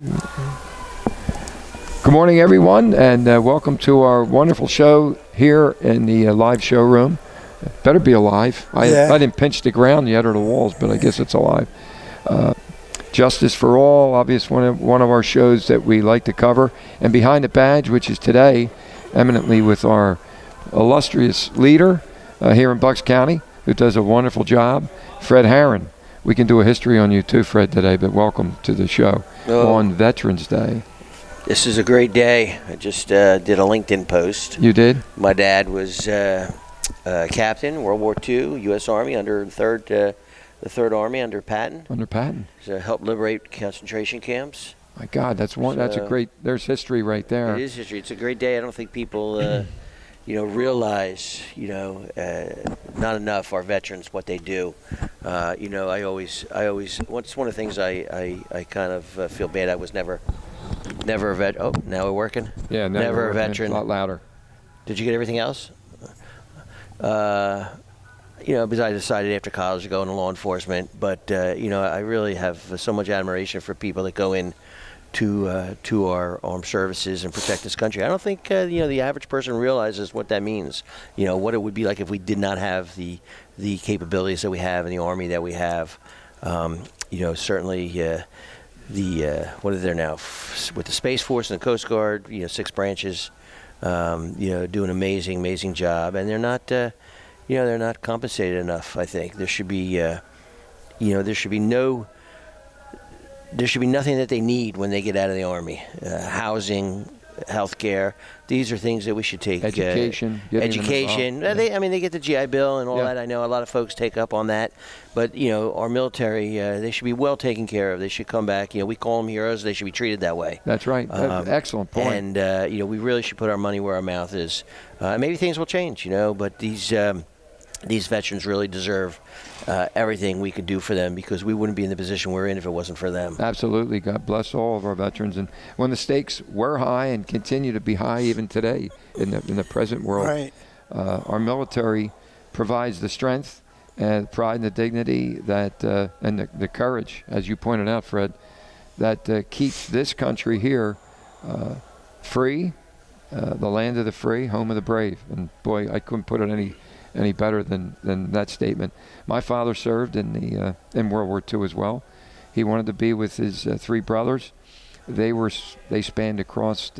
Good morning, everyone, and welcome to our wonderful show here in the live showroom. Better be alive. I didn't pinch the ground yet or the walls, but I guess it's alive. Justice for All, obviously one of our shows that we like to cover. And Behind the Badge, which is today, eminently with our illustrious leader here in Bucks County, who does a wonderful job, Fred Harran. We can do a history on you too, Fred, today, but welcome to the show on Veterans Day. This is a great day. I just did a LinkedIn post. You did? My dad was captain, World War II, U.S. Army under the Third Army under Patton. Under Patton. So helped liberate concentration camps. My God, that's a great. There's history right there. It is history. It's a great day. I don't think people, realize, not enough our veterans what they do. I always. What's one of the things I kind of feel bad. I was never a vet. Oh, now we're working. Yeah, never a veteran. A lot louder. Did you get everything else? Because I decided after college to go into law enforcement, but I really have so much admiration for people that go in to our armed services and protect this country. I don't think the average person realizes what that means. What it would be like if we did not have the capabilities that we have in the Army that we have. Certainly. What is there now with the Space Force and the Coast Guard? 6 branches, do an amazing job, and they're not compensated enough. I think there should be, there should be nothing that they need when they get out of the Army. Housing, healthcare. These are things that we should take. Education. They get the GI Bill and all that. I know a lot of folks take up on that. But, our military, they should be well taken care of. They should come back. We call them heroes. They should be treated that way. That's right. Excellent point. And, we really should put our money where our mouth is. Maybe things will change, but these veterans really deserve everything we could do for them, because we wouldn't be in the position we're in if it wasn't for them. Absolutely. God bless all of our veterans. And when the stakes were high and continue to be high even today in the present world, right. Our military provides the strength and pride and the dignity that and the courage, as you pointed out, Fred, that keeps this country here free, the land of the free, home of the brave. And boy, I couldn't put it any better than that statement. My father served in World War II as well. He wanted to be with his 3 brothers. They spanned across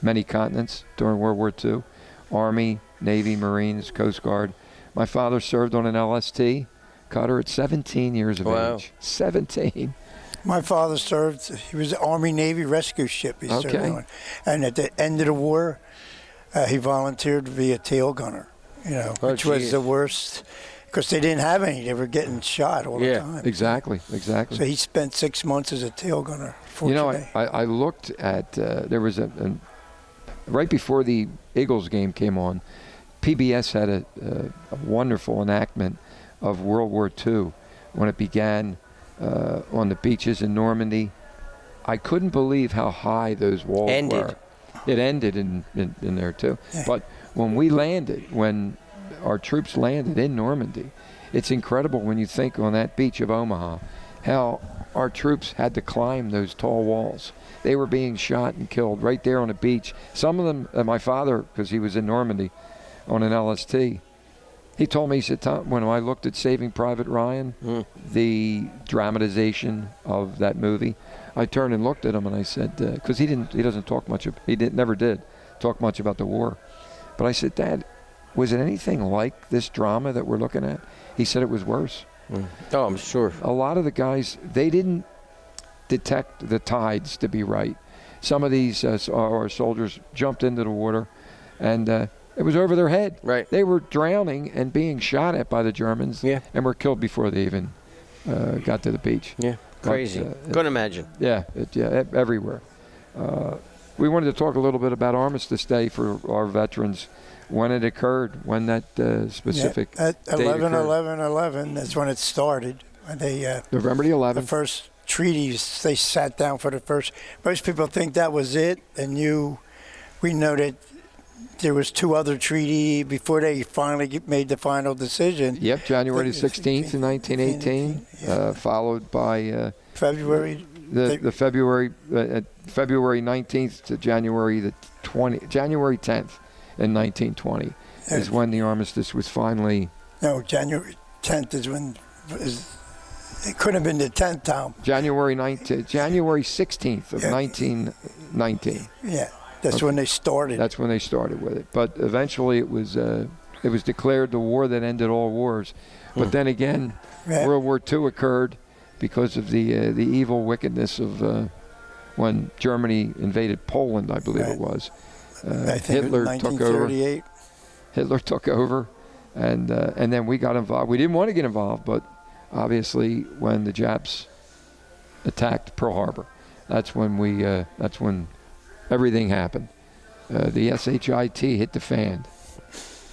many continents during World War II: Army, Navy, Marines, Coast Guard. My father served on an LST cutter at 17 years of age. 17. My father served. He was an Army Navy rescue ship he served on. And at the end of the war, he volunteered to be a tail gunner. Which was the worst, because they didn't have any. They were getting shot all the time. Exactly. So he spent 6 months as a tail gunner. I looked at, there was right before the Eagles game came on, PBS had a wonderful enactment of World War II when it began on the beaches in Normandy. I couldn't believe how high those walls were. It ended in there too. Yeah. But when our troops landed in Normandy, it's incredible when you think on that beach of Omaha, how our troops had to climb those tall walls. They were being shot and killed right there on the beach. Some of them, my father, because he was in Normandy on an LST, he told me, he said, Tom, when I looked at Saving Private Ryan, the dramatization of that movie, I turned and looked at him and I said, because he doesn't talk much, never did talk much about the war. But I said, Dad, was it anything like this drama that we're looking at? He said it was worse. Oh, I'm sure. A lot of the guys, they didn't detect the tides to be right. Some of these our soldiers jumped into the water, and it was over their head. Right. They were drowning and being shot at by the Germans, and were killed before they even got to the beach. Yeah, crazy. Couldn't imagine. Yeah, everywhere. We wanted to talk a little bit about Armistice Day for our veterans, when it occurred, when that specific at date 11/11/11, that's when it started. They November the 11th. The first treaties, they sat down for the first. Most people think that was it, and we know that there was 2 other treaties before they finally made the final decision. Yep, January 16th in 1918, followed by February the February 19th to January 10th in 1920 is when the armistice was finally. No, January 10th is when. It couldn't have been the 10th, Tom. January 16th of 1919. Yeah, that's when they started. That's when they started with it. But eventually it was declared the war that ended all wars. But then again, World War II occurred because of the evil wickedness of when Germany invaded Poland, I believe it was. I think Hitler it was 1938. Hitler took over, and then we got involved. We didn't want to get involved, but obviously when the Japs attacked Pearl Harbor, that's when everything happened. The SHIT hit the fan.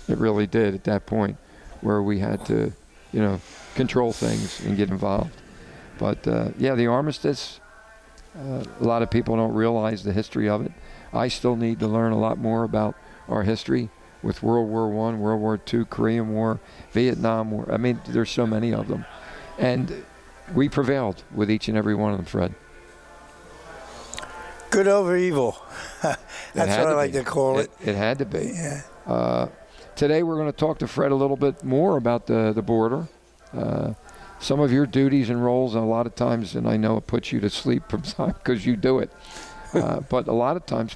It really did at that point, where we had to, control things and get involved. But the armistice, a lot of people don't realize the history of it. I still need to learn a lot more about our history with World War I, World War II, Korean War, Vietnam War. I mean, there's so many of them. And we prevailed with each and every one of them, Fred. Good over evil. That's what I like to call it. It had to be. Yeah. Today we're going to talk to Fred a little bit more about the border. Some of your duties and roles, and a lot of times, and I know it puts you to sleep from time because you do it. But a lot of times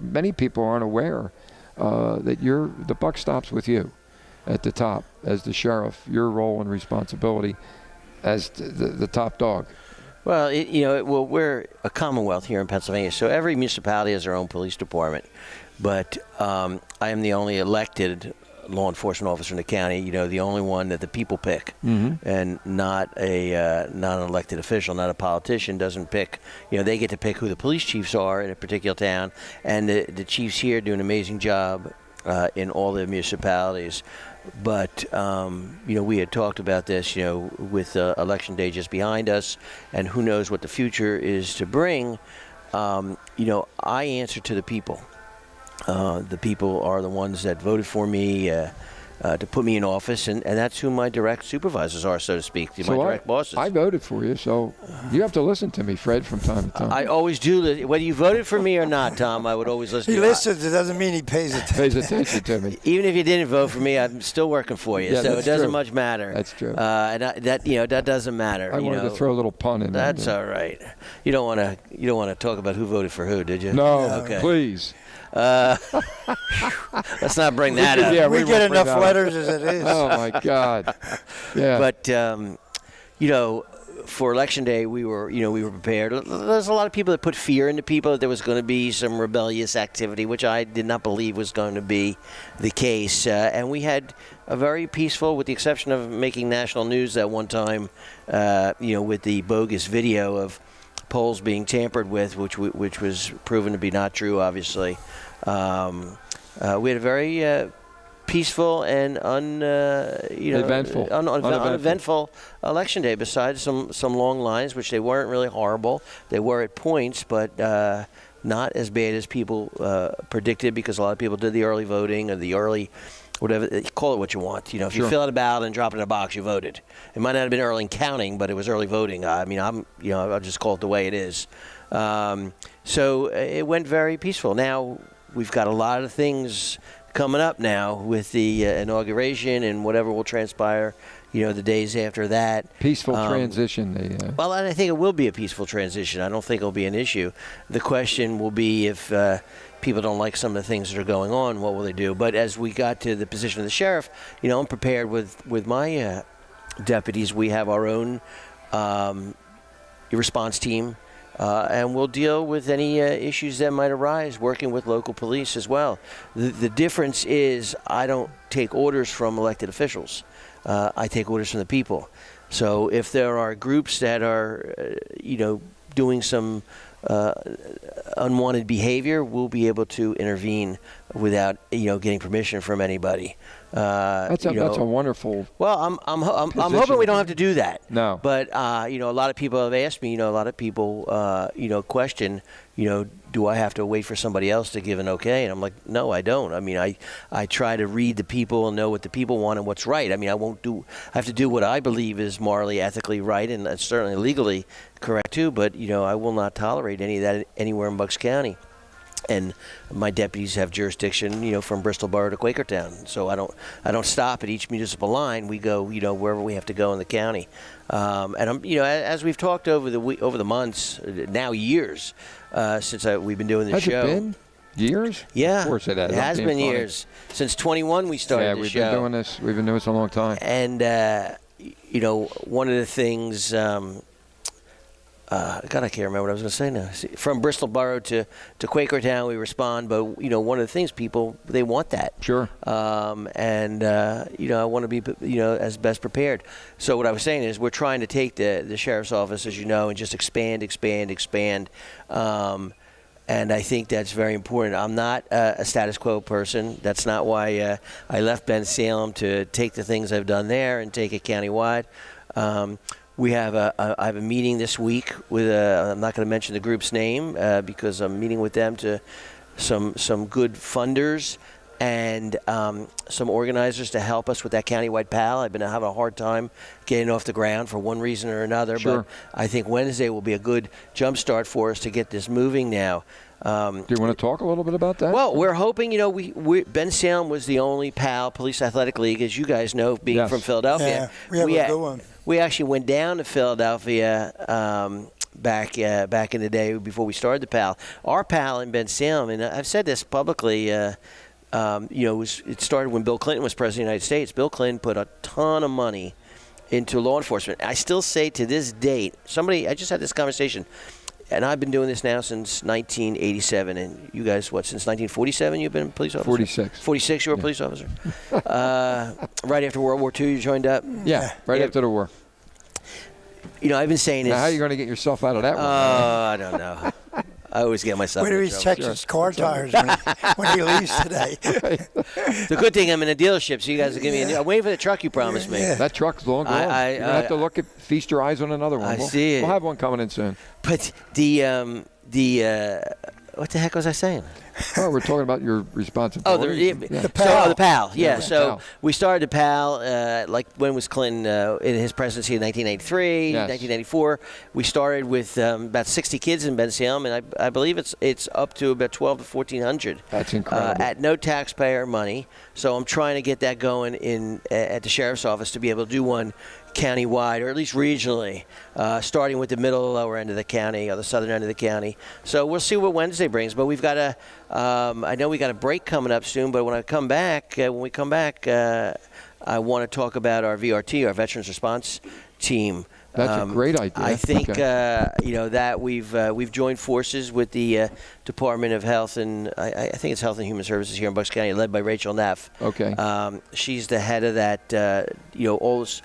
many people aren't aware that the buck stops with you at the top as the sheriff. Your role and responsibility as the top dog. Well, we're a commonwealth here in Pennsylvania, so every municipality has their own police department. But I am the only elected law enforcement officer in the county, the only one that the people pick, and not an elected official, not a politician doesn't pick. They get to pick who the police chiefs are in a particular town, and the chiefs here do an amazing job in all the municipalities. But, we had talked about this, with Election Day just behind us, and who knows what the future is to bring. I answer to the people. The people are the ones that voted for me to put me in office, and that's who my direct supervisors are, so to speak, my direct bosses. I voted for you, so you have to listen to me, Fred, from time to time. I always do. Whether you voted for me or not, Tom, I would always listen to you. He listens. It doesn't mean he pays attention. Pays attention to me. Even if you didn't vote for me, I'm still working for you, so it doesn't much matter. That's true. And that doesn't matter. I wanted to throw a little pun in there. That's all right. You don't want to talk about who voted for who, did you? No, okay. Please. Let's not bring that up. Yeah, we get enough letters as it is. Oh my God. Yeah. But for Election Day, we were prepared. There's a lot of people that put fear into people that there was going to be some rebellious activity, which I did not believe was going to be the case. And we had a very peaceful, with the exception of making national news at one time, with the bogus video of polls being tampered with, which was proven to be not true, obviously. We had a very peaceful and uneventful Election Day, besides some long lines, which they weren't really horrible. They were at points, but not as bad as people predicted, because a lot of people did the early voting or the early whatever, call it what you want. If you fill out a ballot and drop it in a box, you voted. It might not have been early counting, but it was early voting. I'll just call it the way it is. So it went very peaceful. Now we've got a lot of things coming up now with the inauguration and whatever will transpire, the days after that. Peaceful transition. Well, I think it will be a peaceful transition. I don't think it'll be an issue. The question will be if people don't like some of the things that are going on, what will they do? But as we got to the position of the sheriff, I'm prepared with my deputies. We have our own response team. And we'll deal with any issues that might arise, working with local police as well. The difference is I don't take orders from elected officials. I take orders from the people. So if there are groups that are, doing some unwanted behavior, we'll be able to intervene without getting permission from anybody. That's a wonderful. Well, I'm hoping we don't have to do that. No. But a lot of people have asked me. A lot of people question. Do I have to wait for somebody else to give an okay? And I'm like, no, I don't. I mean, I try to read the people and know what the people want and what's right. I mean, I have to do what I believe is morally, ethically right, and certainly legally correct too. But I will not tolerate any of that anywhere in Bucks County. And my deputies have jurisdiction, from Bristol Borough to Quakertown. So I don't stop at each municipal line. We go, wherever we have to go in the county. And I'm, as we've talked over the months, now years, since we've been doing this show. Has it been years? Yeah, of course it has. It has been years. Since 21 we started the show. Yeah, we've been doing this a long time. And one of the things. God, I can't remember what I was going to say now. See, from Bristol Borough to Quakertown, we respond, but one of the things people they want that. Sure. I want to be as best prepared. So what I was saying is we're trying to take the sheriff's office, as you know, and just expand. And I think that's very important. I'm not a status quo person. That's not why I left Ben Salem to take the things I've done there and take it countywide. I have a meeting this week with I'm not going to mention the group's name because I'm meeting with them to some good funders and some organizers to help us with that countywide PAL. I've been having a hard time getting off the ground for one reason or another, sure. But I think Wednesday will be a good jump start for us to get this moving now. Do you want to talk a little bit about that? Well, we're hoping, Ben Salem was the only PAL, Police Athletic League, as you guys know, being from Philadelphia. Yeah, we have a good one. We actually went down to Philadelphia back in the day before we started the PAL. Our PAL in Ben Salem, and I've said this publicly, it started when Bill Clinton was President of the United States. Bill Clinton put a ton of money into law enforcement. I still say to this date, I just had this conversation, and I've been doing this now since 1987, and you guys, since 1947 you've been a police officer? 46. 46 you were a police officer? Right after World War II you joined up? Yeah, right after the war. I've been saying this. Now, how are you going to get yourself out of that one? I don't know. I always get myself Where do he check his car tires when he leaves today? The good thing I'm in a dealership, so you guys will give me I'm waiting for the truck you promised me. Yeah. That truck's long gone. You're going to have to feast your eyes on another one. I see it. We'll have one coming in soon. But what the heck was I saying? Oh, we're talking about your responsibility. The PAL. The PAL, yeah. So PAL. we started the PAL, when was Clinton in his presidency in 1983, 1994. We started with about 60 kids in Ben Salem, and I believe it's up to about 12 to 1,400. That's incredible. At no taxpayer money. So I'm trying to get that going at the sheriff's office to be able to do one countywide, or at least regionally, starting with the middle or lower end of the county or the southern end of the county. So we'll see what Wednesday brings. But we've got I know we got a break coming up soon. But when we come back, I want to talk about our VRT, our Veterans Response Team. That's a great idea. I think that we've joined forces with the Department of Health and I think it's Health and Human Services here in Bucks County, led by Rachel Neff. Okay. She's the head of that. All this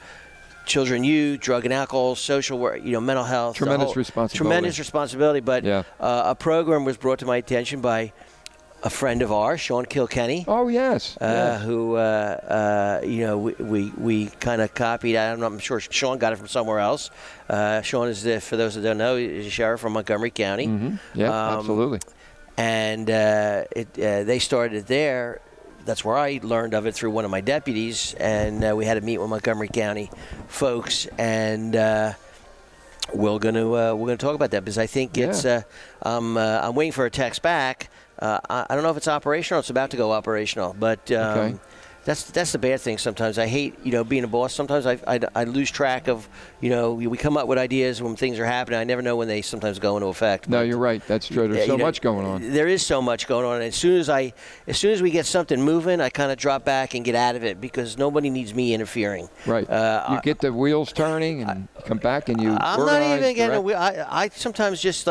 children, youth, drug and alcohol, social work, mental health. Tremendous responsibility. But a program was brought to my attention by a friend of ours, Sean Kilkenny. Oh, yes. Who, we kind of copied. I'm sure Sean got it from somewhere else. Sean is, for those that don't know, is a sheriff from Montgomery County. Mm-hmm. Yeah, absolutely. And they started it there. That's where I learned of it through one of my deputies, and we had to meet with Montgomery County folks, and we're gonna talk about that because I think it's. I'm waiting for a text back. I don't know if it's operational. It's about to go operational, but that's the bad thing. Sometimes I hate being a boss. Sometimes I lose track of we come up with ideas when things are happening. I never know when they sometimes go into effect. No, you're right. That's true. There's so much going on. There is so much going on. And as soon as we get something moving, I kind of drop back and get out of it because nobody needs me interfering. Right. You get the wheels turning and come back and you. I'm not even getting a wheel. I sometimes just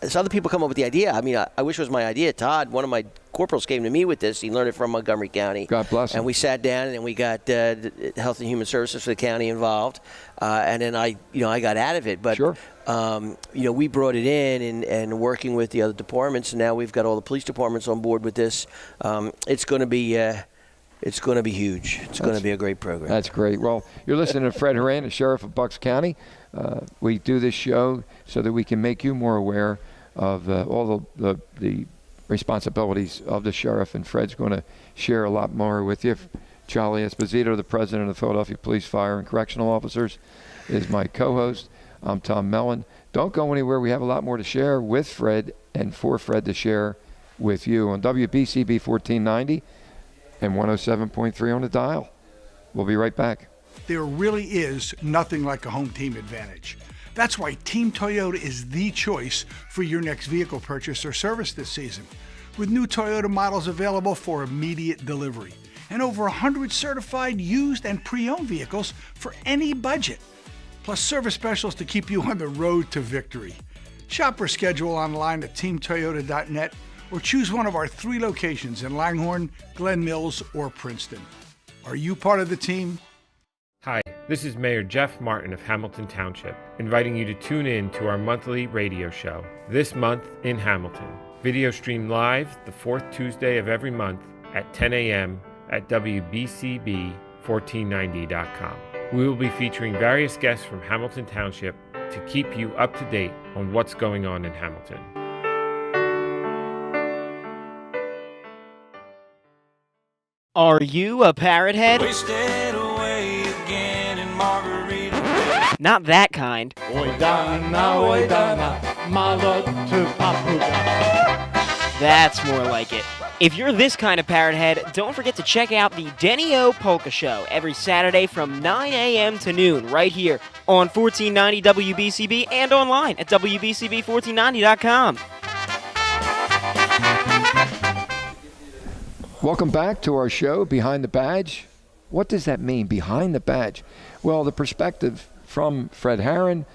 as other people come up with the idea. I mean, I wish it was my idea. Todd, one of my corporals, came to me with this. He learned it from Montgomery County. God bless him. And we sat down and we got Health and Human Services for the county involved. And then I got out of it. But sure. we brought it in and working with the other departments, and now we've got all the police departments on board with this. It's going to be huge. It's going to be a great program. That's great. Well, you're listening to Fred Harran, the Sheriff of Bucks County. We do this show so that we can make you more aware of all the responsibilities of the sheriff, and Fred's going to share a lot more with you. Charlie Esposito, the president of the Philadelphia Police, Fire, and Correctional Officers, is my co-host. I'm Tom Mellon. Don't go anywhere. We have a lot more to share with Fred and for Fred to share with you on WBCB 1490 and 107.3 on the dial. We'll be right back. There really is nothing like a home team advantage. That's why Team Toyota is the choice for your next vehicle purchase or service this season. With new Toyota models available for immediate delivery and over 100 certified used and pre-owned vehicles for any budget. Plus service specials to keep you on the road to victory. Shop or schedule online at teamtoyota.net or choose one of our 3 locations in Langhorne, Glen Mills, or Princeton. Are you part of the team? Hi, this is Mayor Jeff Martin of Hamilton Township, inviting you to tune in to our monthly radio show, This Month in Hamilton. Video stream live the 4th Tuesday of every month at 10 a.m. at WBCB1490.com. We will be featuring various guests from Hamilton Township to keep you up to date on what's going on in Hamilton. Are you a parrot head? Not that kind. That's more like it. If you're this kind of parrot head, don't forget to check out the Denny-O Polka Show every Saturday from 9 a.m. to noon right here on 1490 WBCB and online at WBCB1490.com. Welcome back to our show, Behind the Badge. What does that mean, behind the badge? Well, the perspective from Fred Harran.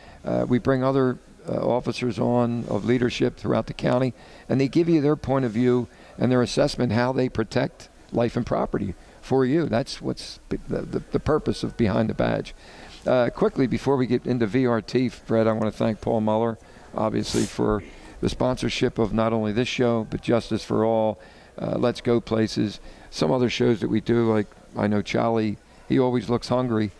We bring other officers on of leadership throughout the county, and they give you their point of view and their assessment how they protect life and property for you. That's what's the purpose of Behind the Badge. Quickly, before we get into VRT, Fred, I want to thank Paul Muller, obviously, for the sponsorship of not only this show, but Justice for All, Let's Go Places, some other shows that we do, like I know Charlie, he always looks hungry.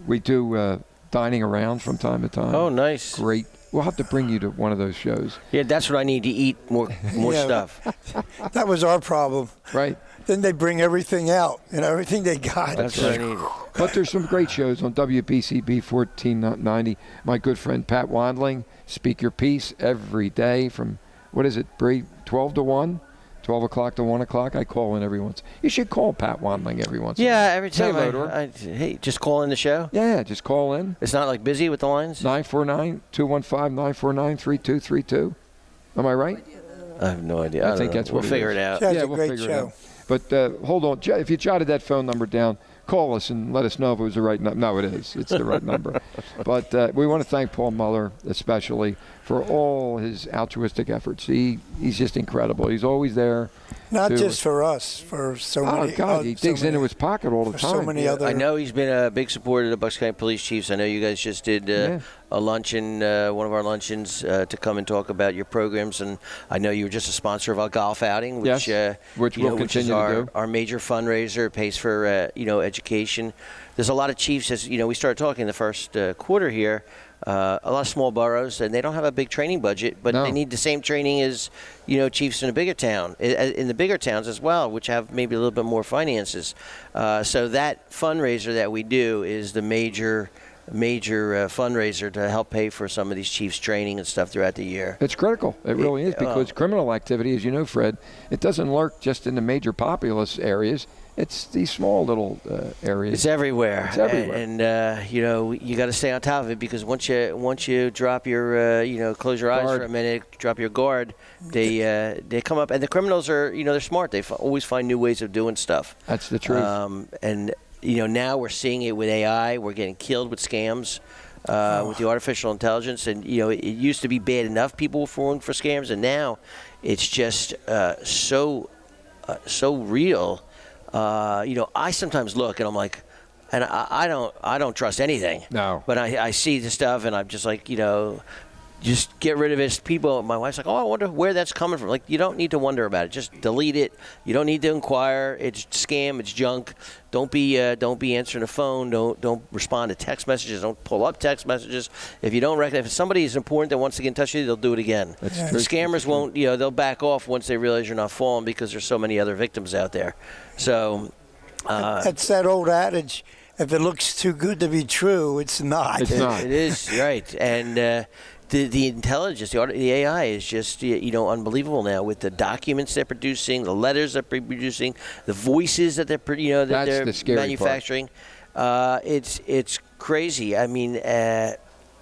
We do Dining Around from time to time. Oh, nice. Great. We'll have to bring you to one of those shows. Yeah, that's what I need to eat, more stuff. That was our problem. Right. Then they bring everything out, everything they got. That's what I need. But there's some great shows on WBCB 1490. My good friend Pat Wandling, Speak Your Piece every day from, 12 to 1? 12 o'clock to 1 o'clock. I call in every once. You should call Pat Wandling every once. Yeah, every time. Hey, just call in the show? Yeah, just call in. It's not like busy with the lines? 949-215-949-3232. Am I right? I have no idea. I think that's what we'll figure it out. Yeah, we'll great figure show. it out. But hold on. If you jotted that phone number down, call us and let us know if it was the right number. No, it is. It's the right number. But we want to thank Paul Muller especially for all his altruistic efforts. He's just incredible. He's always there. Not just for us, for so many. Oh, God, he digs into his pocket all the time. So many other. I know he's been a big supporter of the Bucks County Police Chiefs. I know you guys just did a luncheon, one of our luncheons, to come and talk about your programs. And I know you were just a sponsor of our golf outing, which we'll which is our major fundraiser. It pays for education. There's a lot of chiefs, as we started talking the first quarter here. A lot of small boroughs, and they don't have a big training budget, but they need the same training as chiefs in a bigger town, in the bigger towns as well, which have maybe a little bit more finances. So that fundraiser that we do is the major fundraiser to help pay for some of these chiefs' training and stuff throughout the year. It's critical. It really is, because criminal activity, as you know, Fred, it doesn't lurk just in the major populous areas. It's these small little areas. It's everywhere. It's everywhere. And you got to stay on top of it, because once you drop your close your eyes for a minute, drop your guard, they come up, and the criminals are they're smart. They always find new ways of doing stuff. That's the truth. And now we're seeing it with AI. We're getting killed with scams. With the artificial intelligence, and it used to be bad enough people were falling for scams, and now it's just so real. I sometimes look and I'm like, and I don't trust anything. No. But I see the stuff, and I'm just like, just get rid of it. People, my wife's like, oh, I wonder where that's coming from. Like, you don't need to wonder about it. Just delete it. You don't need to inquire. It's scam. It's junk. Don't be answering the phone. Don't respond to text messages. Don't pull up text messages. If you don't recognize, if somebody is important that wants to get in touch with you, they'll do it again. That's The true. scammers won't. They'll back off once they realize you're not falling because there's so many other victims out there. So that's that old adage. If it looks too good to be true, it's not. It's not. It is right, and. The intelligence, the AI is just unbelievable now with the documents they're producing, the letters they're producing, the voices that they're That's they're the scary manufacturing. It's crazy. I mean,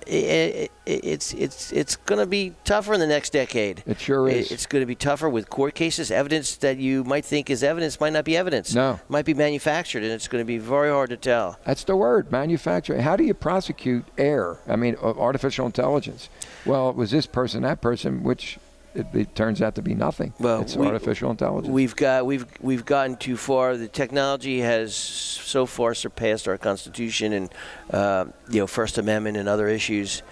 it's going to be tougher in the next decade. It sure is. It's going to be tougher with court cases. Evidence that you might think is evidence might not be evidence. No. It might be manufactured, and it's going to be very hard to tell. That's the word, manufacturing. How do you prosecute error? I mean, artificial intelligence. Well, it was this person, that person, which it turns out to be nothing. Well, it's artificial intelligence. We've gotten too far. The technology has so far surpassed our Constitution and First Amendment and other issues.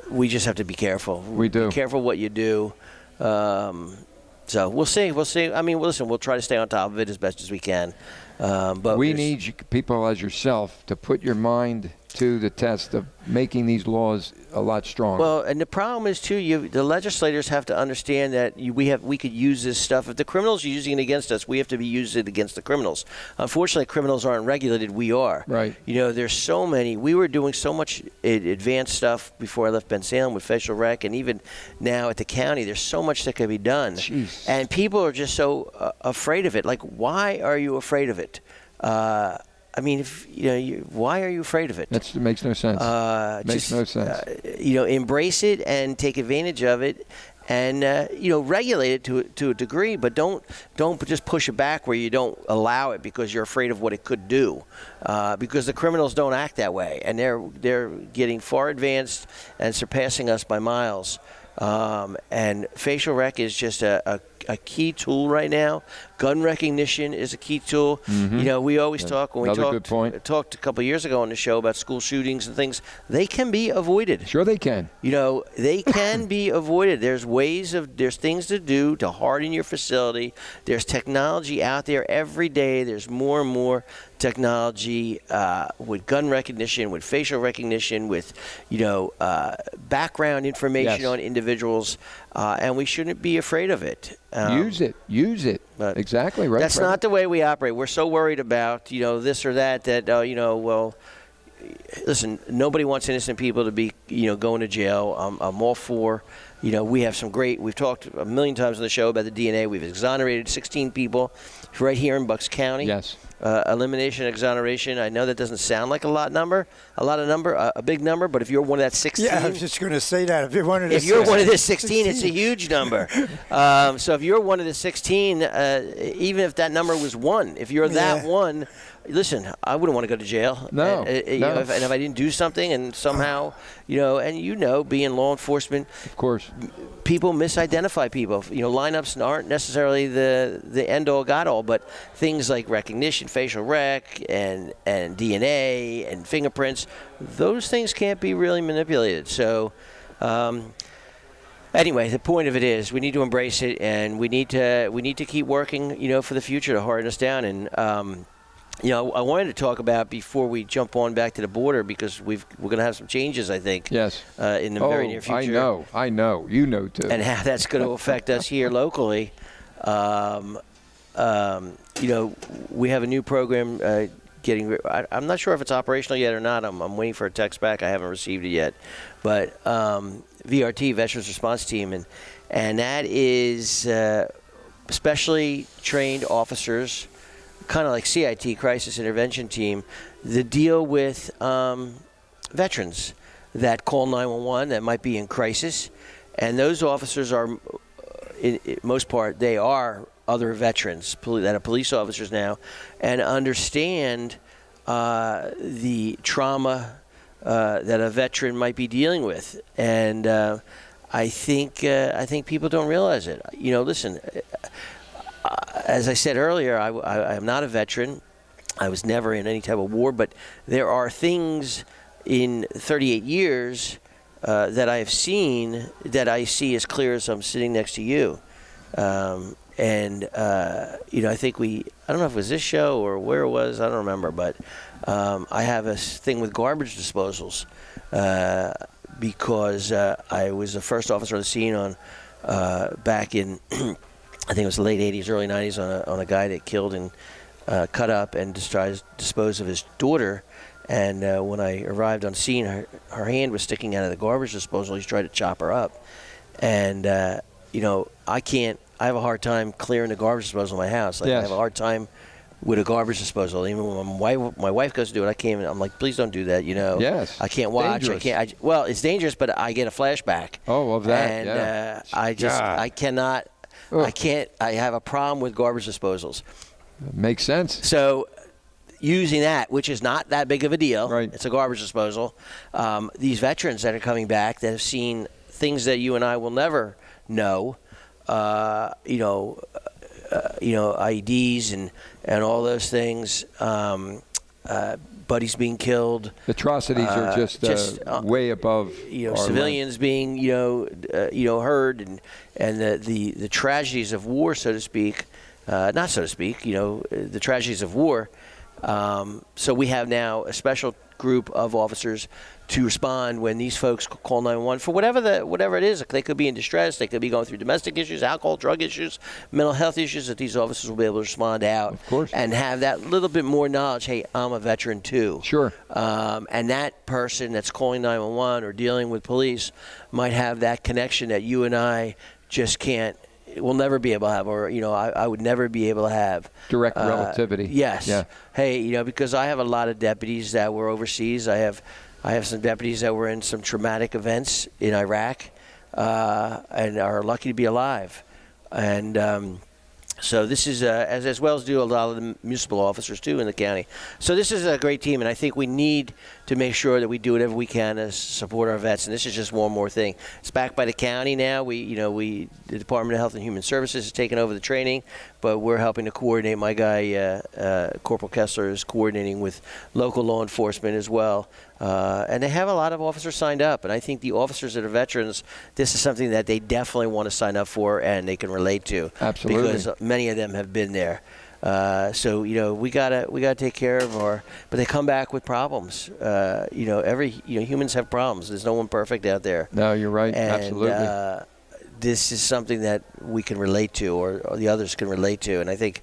We just have to be careful. We do. Be careful what you do. So we'll see. I mean, listen, we'll try to stay on top of it as best as we can. But we need people as yourself to put your mind to the test of making these laws a lot stronger. Well, and the problem is too, the legislators have to understand that we could use this stuff. If the criminals are using it against us, we have to be using it against the criminals. Unfortunately, criminals aren't regulated. We are. Right. There's so many. We were doing so much advanced stuff before I left Ben Salem with facial rec, and even now at the county, there's so much that can be done. Jeez. And people are just so afraid of it. Like, why are you afraid of it? I mean, why are you afraid of it? That makes no sense. Makes no sense. Embrace it and take advantage of it, and regulate it to a degree, but don't just push it back where you don't allow it because you're afraid of what it could do. Because the criminals don't act that way, and they're getting far advanced and surpassing us by miles. And facial rec is just a key tool right now. Gun recognition is a key tool. Mm-hmm. We always talk when we talked a couple of years ago on the show about school shootings and things. They can be avoided. Sure they can. They can be avoided. There's things to do to harden your facility. There's technology out there every day. There's more and more technology with gun recognition, with facial recognition, with background information on individuals, and we shouldn't be afraid of it. Use it. But exactly right. That's not the way we operate. We're so worried about this or that well. Listen, nobody wants innocent people to be going to jail. I'm all for. We have some great. We've talked a million times on the show about the DNA. We've exonerated 16 people right here in Bucks County. Yes. Elimination, exoneration. I know that doesn't sound like a big number, but if you're one of that 16, yeah, I was just going to say that. If you're one of the 16, it's a huge number. So if you're one of the 16, even if that number was 1, if you're that one, listen, I wouldn't want to go to jail. No. If I didn't do something and somehow, and being law enforcement, of course, people misidentify people. Lineups aren't necessarily the end-all, God-all, but things like recognition, facial rec, and DNA and fingerprints, those things can't be really manipulated. So, anyway, the point of it is we need to embrace it, and we need to keep working, for the future to harden us down. And I wanted to talk about before we jump on back to the border because we're going to have some changes, I think. Yes. In the very near future. I know. You know too. And how that's going to affect us here locally. We have a new program I'm not sure if it's operational yet or not. I'm waiting for a text back. I haven't received it yet. But VRT, Veterans Response Team, and that is specially trained officers, kind of like CIT, Crisis Intervention Team, that deal with veterans that call 911 that might be in crisis. And those officers are, in most part, they are other veterans that are police officers now and understand the trauma that a veteran might be dealing with. And I think people don't realize it. Listen, as I said earlier, I am not a veteran. I was never in any type of war, but there are things in 38 years that I have seen that I see as clear as I'm sitting next to you. I think I don't know if it was this show or where it was, I don't remember, but I have a thing with garbage disposals because I was the first officer on the scene on back in, I think it was the late 80s, early 90s on a guy that killed and cut up and disposed of his daughter. And when I arrived on scene, her hand was sticking out of the garbage disposal. He's tried to chop her up. And, I have a hard time clearing the garbage disposal in my house. Like, yes. I have a hard time with a garbage disposal. Even when my wife goes to do it, I'm like, please don't do that, Yes. I can't watch. Dangerous. Well, it's dangerous, but I get a flashback. Oh, of that, and, yeah. I cannot, I have a problem with garbage disposals. Makes sense. So using that, which is not that big of a deal, right. It's a garbage disposal. These veterans that are coming back that have seen things that you and I will never know, IEDs and all those things, buddies being killed. Atrocities are just way above. Civilians being hurt, and the tragedies of war, so to speak. Not so to speak, the tragedies of war. So we have now a special group of officers to respond when these folks call 911 for whatever it is. They could be in distress. They could be going through domestic issues, alcohol, drug issues, mental health issues, that these officers will be able to respond out. Of course. And have that little bit more knowledge. Hey, I'm a veteran too. Sure. And that person that's calling 911 or dealing with police might have that connection that you and I just will never be able to have, or I would never be able to have. Direct relativity. Yes. Yeah. Hey, because I have a lot of deputies that were overseas. I have some deputies that were in some traumatic events in Iraq, and are lucky to be alive. And so this is as well as do a lot of the municipal officers too in the county. So this is a great team, and I think we need to make sure that we do whatever we can to support our vets. And this is just one more thing. It's backed by the county now. The Department of Health and Human Services has taken over the training, but we're helping to coordinate. My guy, Corporal Kessler, is coordinating with local law enforcement as well. And they have a lot of officers signed up, and I think the officers that are veterans, this is something that they definitely want to sign up for and they can relate to. Absolutely. Because many of them have been there. So we gotta take care of but they come back with problems. Humans have problems. There's no one perfect out there. No, you're right. And, absolutely. This is something that we can relate to, or the others can relate to, and I think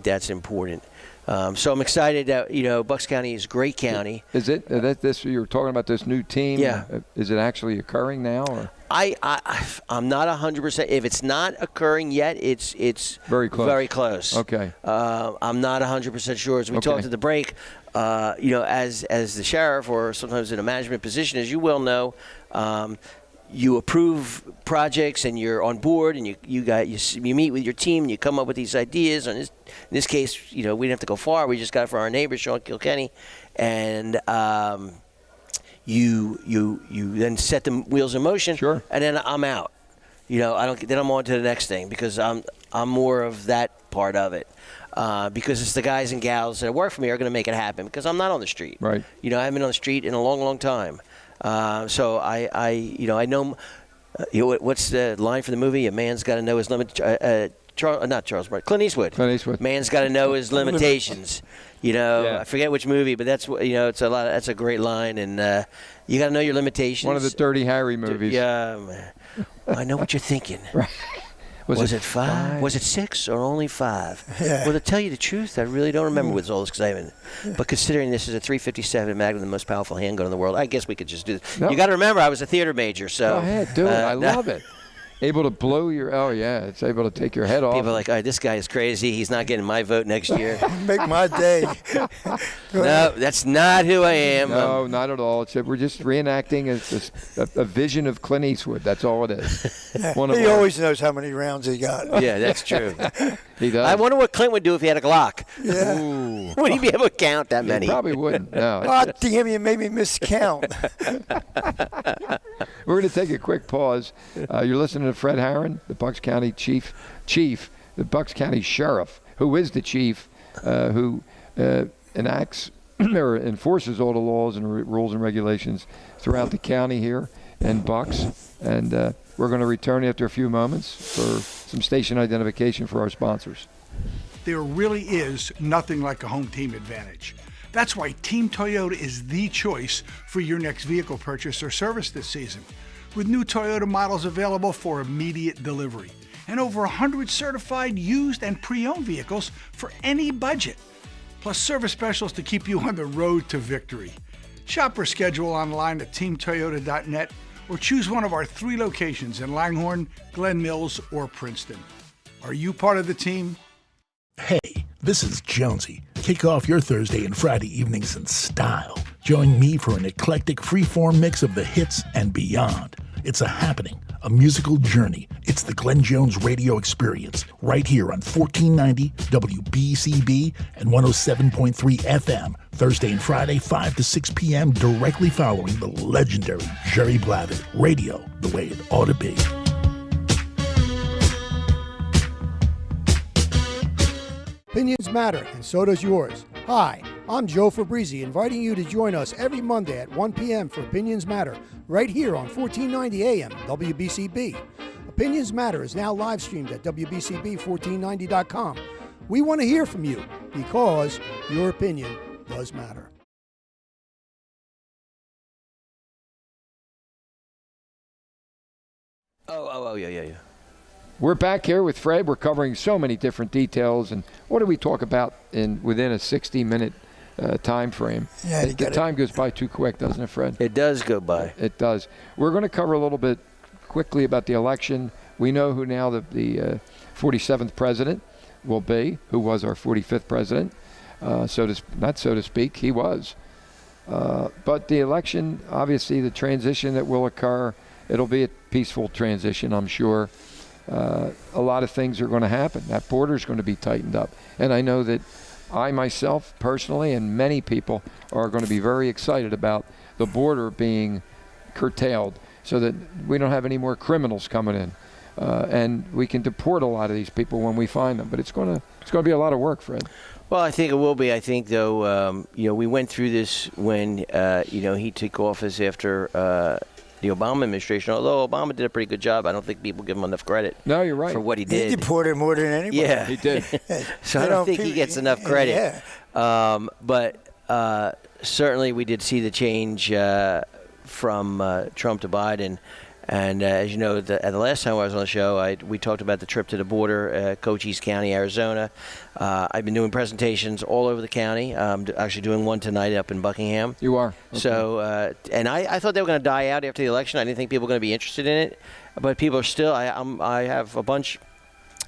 that's important. So I'm excited that Bucks County is a great county. Is it this you were talking about, this new team? Yeah. Is it actually occurring now? Or? I'm not 100%. If it's not occurring yet, it's very close. Very close. Okay. I'm not 100% sure. As we talked at the break, as the sheriff, or sometimes in a management position, as you well know, you approve projects and you're on board, and you meet with your team and you come up with these ideas. And in this case, we didn't have to go far. We just got it for our neighbor, Sean Kilkenny, and you then set the wheels in motion. Sure. And then I'm out. Then I'm on to the next thing, because I'm more of that part of it. Because it's the guys and gals that work for me are going to make it happen, because I'm not on the street. Right. I haven't been on the street in a long, long time. So I know. What's the line for the movie? A man's got to know his limit. Not Charles Martin. Clint Eastwood. Clint Eastwood. Man's got to know his limitations. Yeah. I forget which movie, but that's it's a lot. That's a great line, and you got to know your limitations. One of the Dirty Harry movies. Yeah. I know what you're thinking. Right. Was it 5? Was it 6 or only 5? Yeah. Well, to tell you the truth, I really don't remember with all this, because I haven't. But considering this is a .357 Magnum, the most powerful handgun in the world, I guess we could just do this. No. You got to remember, I was a theater major, so. Go ahead, do it. I love it. Able to blow your. Oh yeah, it's able to take your head off. People are like, all right, this guy is crazy. He's not getting my vote next year. Make my day. No, that's not who I am. No, not at all. We're just reenacting a vision of Clint Eastwood. That's all it is. Yeah. He always knows how many rounds he got. Yeah, that's true. He does. I wonder what Clint would do if he had a Glock. Yeah. Ooh. Would he be able to count that many? He probably wouldn't. No. Oh, damn, you made me miscount. We're going to take a quick pause. You're listening to Fred Harran, the Bucks County chief, the Bucks County sheriff, who is the chief, who enacts or enforces all the laws and rules and regulations throughout the county here in Bucks. And we're going to return after a few moments for some station identification for our sponsors. There really is nothing like a home team advantage. That's why Team Toyota is the choice for your next vehicle purchase or service this season. With new Toyota models available for immediate delivery and over 100 certified used and pre-owned vehicles for any budget. Plus service specials to keep you on the road to victory. Shop or schedule online at teamtoyota.net or choose one of our 3 locations in Langhorne, Glen Mills, or Princeton. Are you part of the team? Hey, this is Jonesy. Kick off your Thursday and Friday evenings in style. Join me for an eclectic freeform mix of the hits and beyond. It's a happening, a musical journey. It's the Glenn Jones Radio Experience, right here on 1490 WBCB and 107.3 FM, Thursday and Friday, 5 to 6 p.m., directly following the legendary Jerry Blavitt. Radio, the way it ought to be. Opinions matter, and so does yours. Hi, I'm Joe Fabrizi, inviting you to join us every Monday at 1 p.m. for Opinions Matter, right here on 1490 AM WBCB. Opinions Matter is now live streamed at WBCB1490.com. We want to hear from you because your opinion does matter. Yeah. We're back here with Fred. We're covering so many different details. And what do we talk about within a 60-minute time frame? Yeah, the time goes by too quick, doesn't it, Fred? It does go by. It does. We're going to cover a little bit quickly about the election. We know who now the 47th president will be, who was our 45th president. Not so to speak, he was. But the election, obviously the transition that will occur, it'll be a peaceful transition, I'm sure. A lot of things are going to happen. That border is going to be tightened up. And I know that I myself personally and many people are going to be very excited about the border being curtailed so that we don't have any more criminals coming in. And we can deport a lot of these people when we find them. But it's going to be a lot of work, Fred. Well, I think it will be. I think, though, we went through this when, he took office after the Obama administration. Although Obama did a pretty good job, I don't think people give him enough credit. No, you're right. For what he did. He deported more than anybody. Yeah, he did. So I don't think he gets enough credit. Yeah. But certainly we did see the change from Trump to Biden. And as you know, at the last time I was on the show, we talked about the trip to the border, Cochise County, Arizona. I've been doing presentations all over the county. I'm actually doing one tonight up in Buckingham. You are. Okay. So, and I thought they were going to die out after the election. I didn't think people were going to be interested in it. But people are still, I have a bunch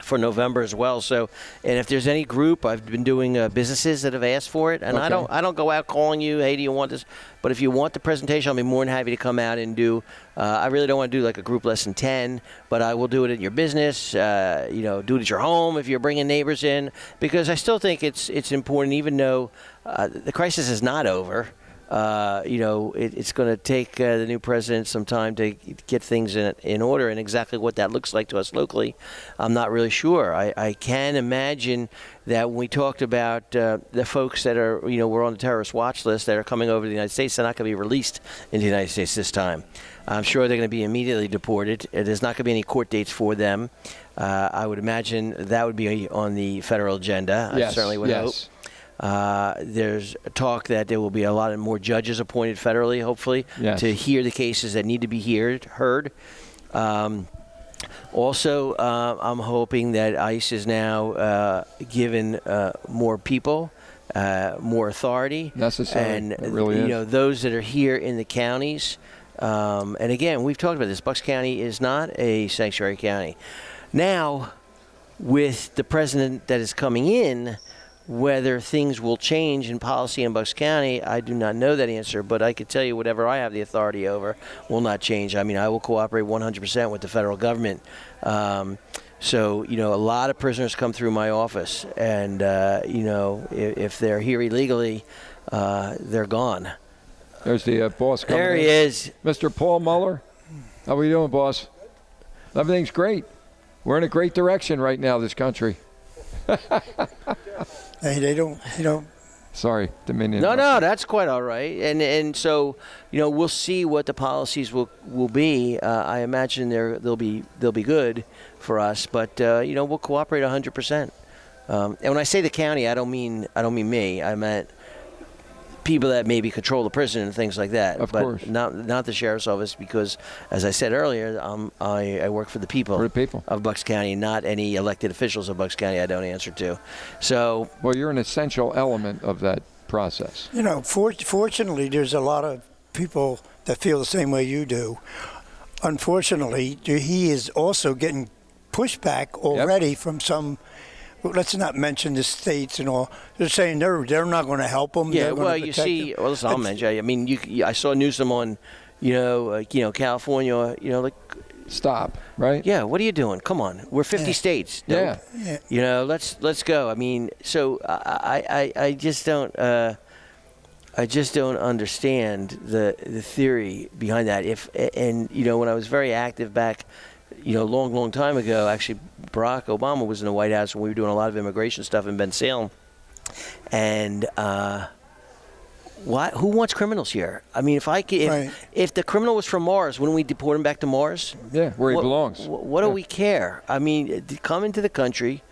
for November as well. So, and if there's any group, I've been doing businesses that have asked for it, and okay. I don't go out calling you, hey, do you want this? But if you want the presentation, I'll be more than happy to come out and do. I really don't want to do like a group less than 10, but I will do it at your business. Do it at your home if you're bringing neighbors in, because I still think it's important, even though the crisis is not over. It's going to take the new president some time to get things in order, and exactly what that looks like to us locally, I'm not really sure. I can imagine that when we talked about the folks that are, we're on the terrorist watch list that are coming over to the United States, they're not going to be released into the United States this time. I'm sure they're going to be immediately deported. There's not going to be any court dates for them. I would imagine that would be on the federal agenda. Yes, I certainly would hope. There's talk that there will be a lot more judges appointed federally, hopefully, to hear the cases that need to be heard. Also, I'm hoping that ICE is now given more people, more authority. Necessary. And, it really is. those that are here in the counties. And again, we've talked about this. Bucks County is not a sanctuary county. Now, with the president that is coming in, whether things will change in policy in Bucks County, I do not know that answer, but I could tell you whatever I have the authority over will not change. I mean, I will cooperate 100% with the federal government. So, a lot of prisoners come through my office, and, if they're here illegally, they're gone. There's the boss coming There he is. Mr. Paul Muller. How are we doing, boss? Everything's great. We're in a great direction right now, this country. Hey, they don't, Sorry, Dominion. No, that's quite all right. And so, we'll see what the policies will be. I imagine they'll be good for us, but we'll cooperate 100%. And when I say the county, I don't mean me. I meant people that maybe control the prison and things like that. Of course. Not the sheriff's office, because, as I said earlier, I work for the people of Bucks County, not any elected officials of Bucks County I don't answer to. So, well, you're an essential element of that process. Fortunately, there's a lot of people that feel the same way you do. Unfortunately, he is also getting pushback already from some. Let's not mention the states and all. They're saying they're not going to help them. Yeah, well, you see, well, listen, I'll mention. I mean, I saw Newsom on, California. Stop, right? Yeah, what are you doing? Come on, we're 50 states. Yeah. Let's go. I mean, so I just don't. I just don't understand the theory behind that. When I was very active back, long time ago, actually, Barack Obama was in the White House when we were doing a lot of immigration stuff in Bensalem. And who wants criminals here? I mean, if the criminal was from Mars, wouldn't we deport him back to Mars? Yeah, where he belongs. What do we care? I mean, come into the country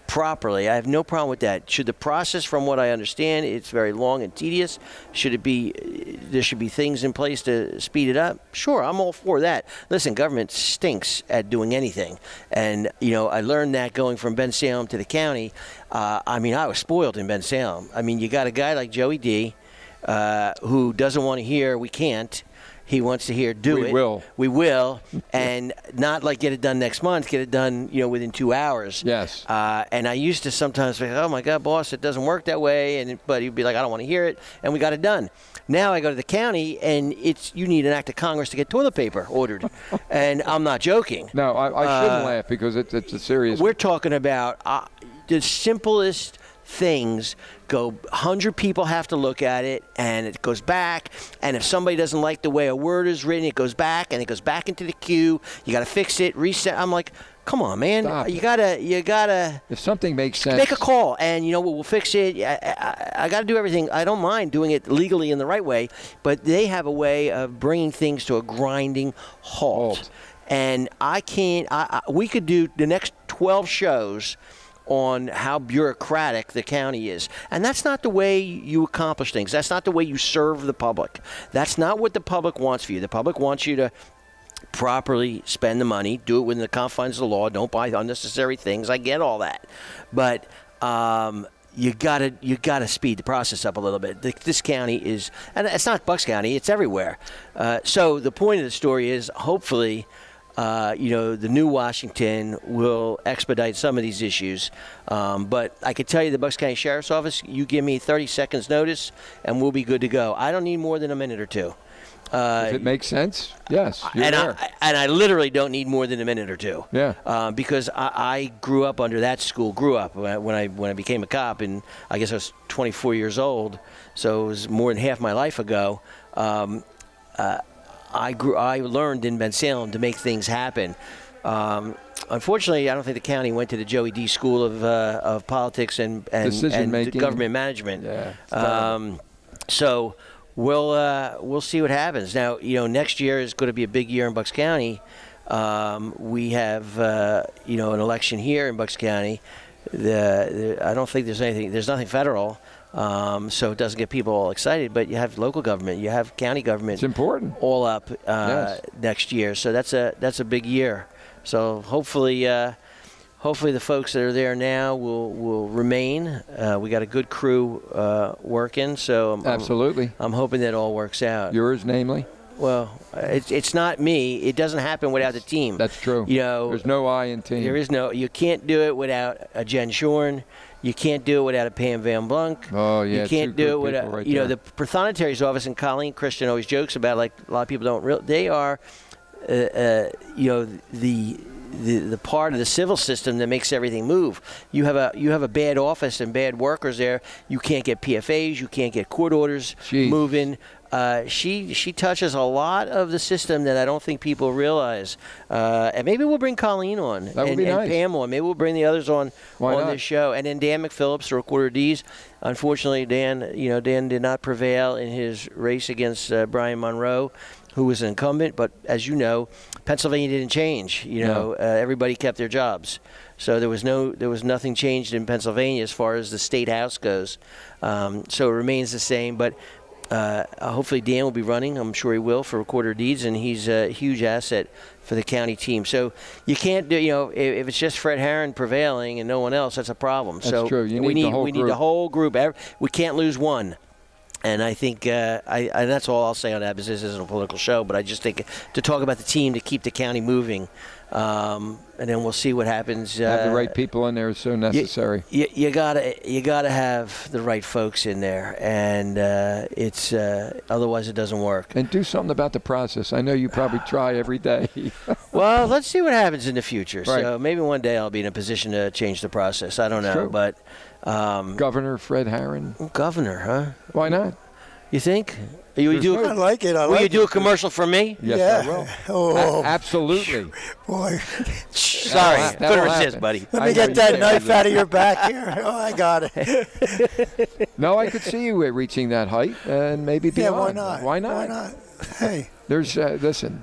properly. I have no problem with that. Should the process, from what I understand, it's very long and tedious. There should be things in place to speed it up? Sure, I'm all for that. Listen, government stinks at doing anything. And, I learned that going from Bensalem to the county. I was spoiled in Bensalem. I mean, you got a guy like Joey D., who doesn't want to hear we can't. He wants to hear we will, and not like get it done next month, get it done, within 2 hours. Yes. And I used to sometimes say, oh my God, boss, it doesn't work that way. But he'd be like, I don't want to hear it. And we got it done. Now I go to the county, and you need an act of Congress to get toilet paper ordered. And I'm not joking. No, I shouldn't laugh, because it's a serious. We're talking about the simplest things. 100 people have to look at it, and it goes back. And if somebody doesn't like the way a word is written, it goes back, and it goes back into the queue. You got to fix it, reset. I'm like, come on, man. Stop. You gotta. If something makes sense, make a call, and we'll fix it. I got to do everything. I don't mind doing it legally in the right way, but they have a way of bringing things to a grinding halt. And I can't. We could do the next 12 shows on how bureaucratic the county is. And that's not the way you accomplish things. That's not the way you serve the public. That's not what the public wants for you. The public wants you to properly spend the money, do it within the confines of the law, don't buy unnecessary things. I get all that. But you gotta speed the process up a little bit. This county is, and it's not Bucks County, it's everywhere. So the point of the story is, hopefully, the new Washington will expedite some of these issues. But I could tell you, the Bucks County Sheriff's Office, you give me 30 seconds notice, and we'll be good to go. I don't need more than a minute or two. If it makes sense, yes. I literally don't need more than a minute or two. Yeah. Because I grew up under that school. When I became a cop, and I guess I was 24 years old, so it was more than half my life ago. I learned in Bensalem to make things happen. Unfortunately, I don't think the county went to the Joey D. School of politics and government management. Yeah. So we'll see what happens. Now, next year is going to be a big year in Bucks County. We have an election here in Bucks County. I don't think there's nothing federal. So it doesn't get people all excited, but you have local government, you have county government. It's important. All up next year, so that's a big year. So hopefully the folks that are there now will remain. We got a good crew working, so absolutely. I'm hoping that all works out. Yours, namely. Well, it's not me. It doesn't happen without the team. That's true. There's no I in team. There is no. You can't do it without a Jen Shorn. You can't do it without a Pam Van Blunk. Oh, yeah. You can't do it without, the Prothonotari's office, and Colleen Christian always jokes about, like, a lot of people don't they are, the part of the civil system that makes everything move. You have a bad office and bad workers there. You can't get PFAs. You can't get court orders moving. she touches a lot of the system that I don't think people realize. And maybe we'll bring Colleen on. That would and, be and nice. Pam on. Maybe we'll bring the others on this show. And then Dan McPhillips, the Recorder D's. Unfortunately, Dan did not prevail in his race against Brian Monroe, who was an incumbent. But as you know, Pennsylvania didn't change. Everybody kept their jobs. So there was nothing changed in Pennsylvania as far as the state house goes. So it remains the same. But hopefully Dan will be running. I'm sure he will for Recorder Deeds, and he's a huge asset for the county team. So you can't do, if it's just Fred Harran prevailing and no one else, that's a problem. That's true. We need the whole group. We can't lose one. And I think that's all I'll say on that, because this isn't a political show. But I just think to talk about the team to keep the county moving, and then we'll see what happens. Have the right people in there is so necessary. You gotta have the right folks in there, and it's otherwise it doesn't work. And do something about the process. I know you probably try every day. Well, let's see what happens in the future. Right. So maybe one day I'll be in a position to change the process. I don't know, True. but Governor Fred Harran. Governor, huh? Why not? You think? You I like it. Will you do a commercial for me? Yes, I will. Oh, absolutely. boy. Sorry, That'll couldn't resist, happen. buddy. Let me get that knife out of your back here. Oh, I got it. No, I could see you reaching that height and maybe Yeah, beyond. why not? Why not? Why not? Hey. There's listen,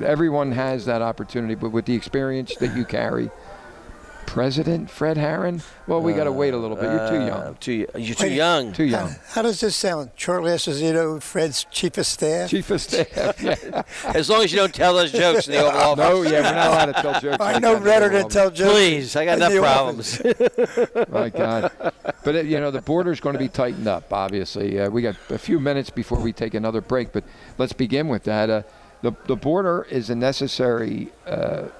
everyone has that opportunity, but with the experience that you carry, President Fred Harran, well, we got to wait a little bit. You're too young. You're too young. Too young. How does this sound? Shortly after, Fred's chief of staff? Chief of staff, yeah. As long as you don't tell us jokes in the Oval Office. No, yeah, we're not allowed to tell jokes. I know better than tell jokes. Please, I got enough problems. My God. But, the border's going to be tightened up, obviously. We got a few minutes before we take another break, but let's begin with that. The border is a necessary,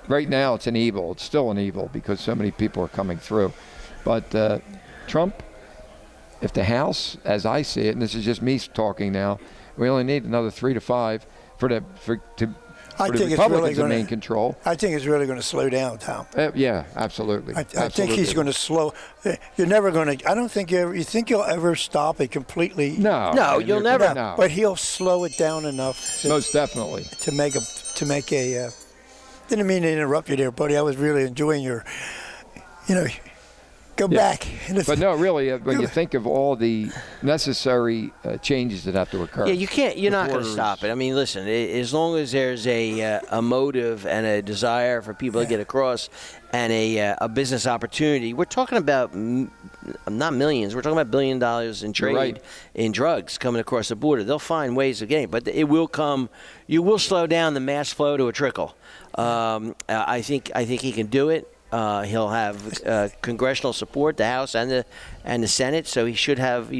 right now it's an evil. It's still an evil because so many people are coming through. But Trump, if the House, as I see it, and this is just me talking now, we only need another 3 to 5 for the Republicans to maintain control. I think it's really going to slow down, Tom. Yeah, absolutely. I think he's going to slow. You're never going to. I don't think you think you'll ever stop it completely. No, you'll never. No. But he'll slow it down enough. Most definitely. To make a. Didn't mean to interrupt you there, buddy. I was really enjoying your. Go back. But no, really, when you think of all the necessary changes that have to occur. Yeah, you can't. You're not going to stop it. I mean, listen. As long as there's a motive and a desire for people to get across, and a business opportunity, we're talking about not millions. We're talking about $1 billion in trade in drugs coming across the border. They'll find ways of getting it, but it will come. You will slow down the mass flow to a trickle. I think he can do it. He'll have congressional support, the House and the Senate, so he should have, he's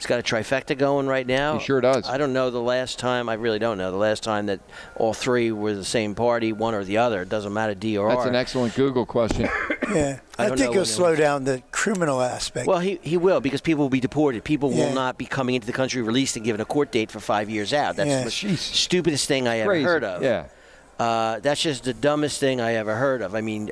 got a trifecta going right now. He sure does. I don't know the last time, I really don't know, the last time that all three were the same party, one or the other. It doesn't matter, D or R. That's an excellent Google question. Yeah, I think he'll slow down the criminal aspect. Well, he will, because people will be deported. People will not be coming into the country released and given a court date for 5 years out. That's the stupidest thing I ever heard of. Yeah. That's just the dumbest thing I ever heard of. I mean,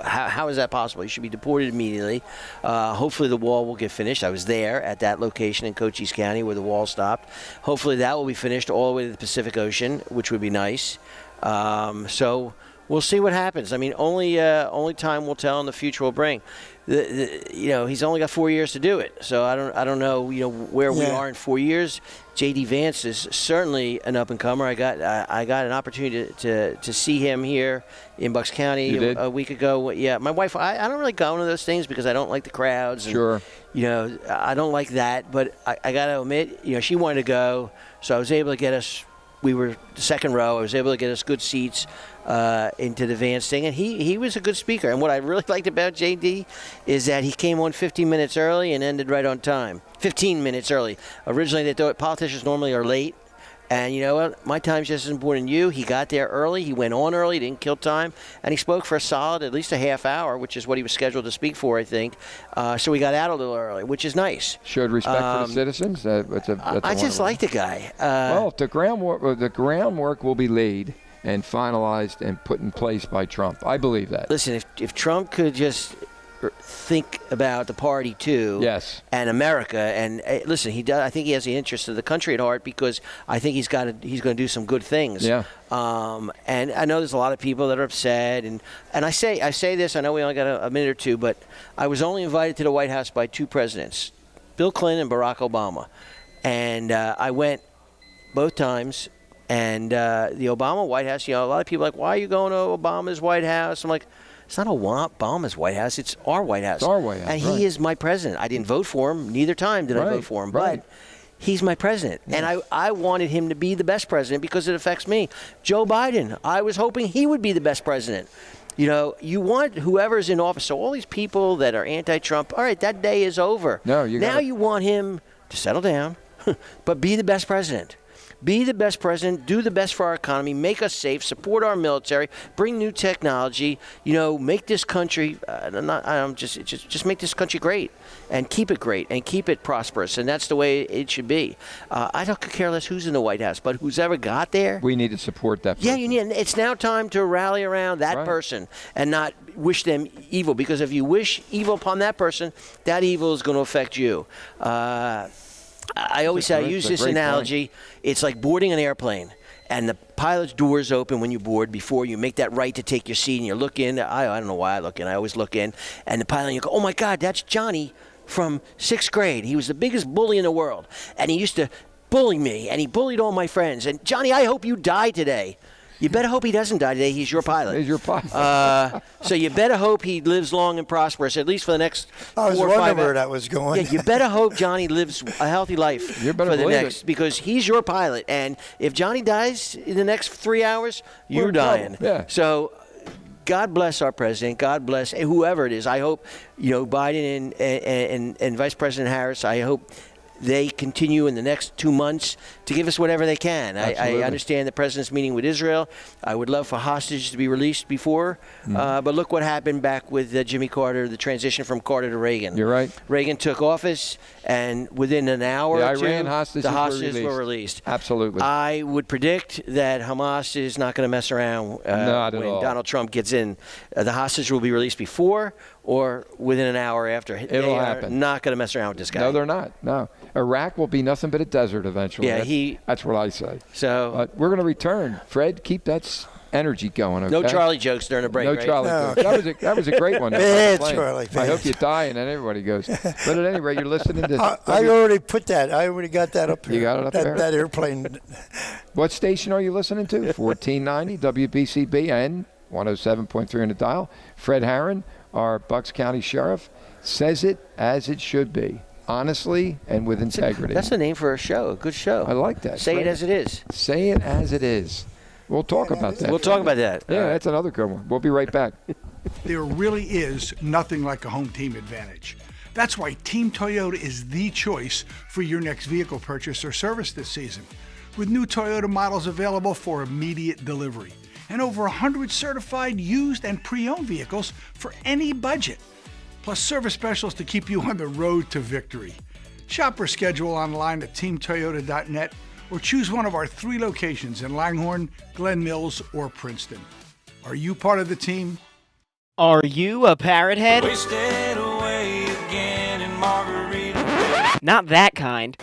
how is that possible? You should be deported immediately. Hopefully the wall will get finished. I was there at that location in Cochise County where the wall stopped. Hopefully that will be finished all the way to the Pacific Ocean, which would be nice. So we'll see what happens. I mean, only time will tell, and the future will bring. He's only got 4 years to do it. So I don't know, where we are in 4 years. J.D. Vance is certainly an up-and-comer. I got an opportunity to see him here in Bucks County a week ago. Yeah, my wife, I don't really go into those things because I don't like the crowds. And, sure. I don't like that. But I got to admit, she wanted to go, so I was able to get us. We were the second row. I was able to get us good seats into the Vance thing, and he was a good speaker. And what I really liked about JD is that he came on 15 minutes early and ended right on time. 15 minutes early. Originally, they thought politicians normally are late. And you know what? My time's just as important than you. He got there early. He went on early. Didn't kill time. And he spoke for a solid, at least a half hour, which is what he was scheduled to speak for, I think. So we got out a little early, which is nice. Showed respect for the citizens. I just like the guy. Well, the groundwork will be laid and finalized and put in place by Trump. I believe that. Listen, if Trump could just think about the party too. Yes. And America. And listen, he does. I think he has the interest of the country at heart because I think he's going to do some good things. Yeah. And I know there's a lot of people that are upset. And I say this. I know we only got a minute or two, but I was only invited to the White House by 2 presidents, Bill Clinton and Barack Obama, and I went both times. And the Obama White House, a lot of people are like, why are you going to Obama's White House? I'm like, it's not Obama's White House. It's our White House. It's our White House, and right. He is my president. I didn't vote for him. Neither time did I vote for him. Right. But he's my president. Yes. And I wanted him to be the best president because it affects me. Joe Biden, I was hoping he would be the best president. You want whoever's in office. So all these people that are anti-Trump, all right, that day is over. No, now you want him to settle down, but be the best president. Be the best president, do the best for our economy, make us safe, support our military, bring new technology, make this country, just make this country great and keep it great and keep it prosperous. And that's the way it should be. I don't care less who's in the White House, but who's ever got there. We need to support that person. Yeah, it's now time to rally around that person and not wish them evil, because if you wish evil upon that person, that evil is going to affect you. I always say, I use this analogy. Point. It's like boarding an airplane, and the pilot's doors open when you board before you make that right to take your seat, and you look in. I don't know why I look in. I always look in, and the pilot, you go, oh, my God, that's Johnny from 6th grade. He was the biggest bully in the world, and he used to bully me, and he bullied all my friends. And, Johnny, I hope you die today. You better hope he doesn't die today. He's your pilot. He's your pilot. So you better hope he lives long and prosperous, at least for the next 4 or 5 I was wondering where that was going. Yeah, you better hope Johnny lives a healthy life for the next, because he's your pilot. And if Johnny dies in the next 3 hours, you're dying. Yeah. So God bless our president. God bless whoever it is. I hope, Biden and Vice President Harris, I hope they continue in the next 2 months to give us whatever they can. I understand the president's meeting with Israel. I would love for hostages to be released before. But look what happened back with Jimmy Carter, the transition from Carter to Reagan. You're right. Reagan took office, and within an hour or two, Iran the hostages were released. Absolutely. I would predict that Hamas is not going to mess around when Donald Trump gets in. The hostages will be released before or within an hour after. It'll happen. Not going to mess around with this guy. No, they're not. No. Iraq will be nothing but a desert eventually. Yeah, that's what I say. So we're going to return. Fred, keep that energy going. Okay? No Charlie jokes during the break. No right? Charlie jokes. That was a great one. Charlie. I hope you die and then everybody goes. But at any rate, you're listening to. I already put that. I already got that up here. You got it up there. That airplane. What station are you listening to? 1490 WBCB and 107.3 on the dial. Fred Harran, our Bucks County Sheriff, says it as it should be. Honestly and with integrity. That's the name for a show, a good show. I like that. Say it as it is. Say it as it is. We'll talk about that. We'll talk about that. Yeah, that's another good one. We'll be right back. There really is nothing like a home team advantage. That's why Team Toyota is the choice for your next vehicle purchase or service this season. With new Toyota models available for immediate delivery and over 100 certified used and pre-owned vehicles for any budget. Plus service specials to keep you on the road to victory. Shop or schedule online at teamtoyota.net or choose one of our 3 locations in Langhorne, Glen Mills, or Princeton. Are you part of the team? Are you a parrot head? Wasted away again in Margarita. Not that kind.